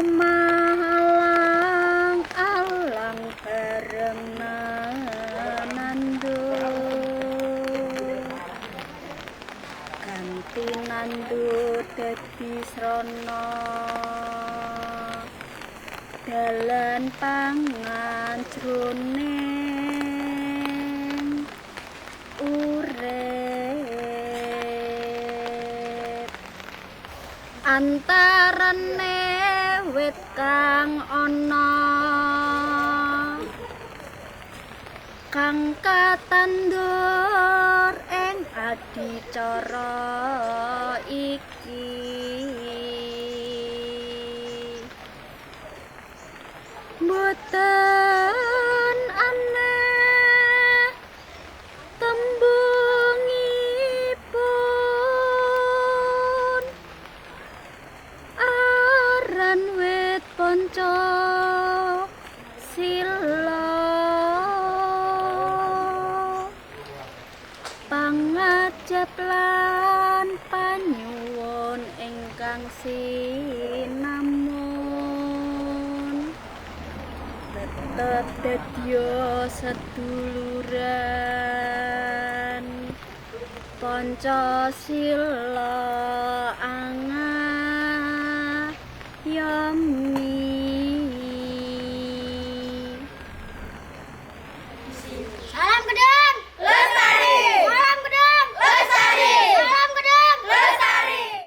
malang alang bareng nandur ganti nandur dadi srana dalan pangan jroning urip antarane wit kang ana kang katandur ing adicara iki mboten aneh tembungipun aran wit ponco sila pangajap lan panyuwun ingkang sinamun tetep dadya seduluran Pancasila angayami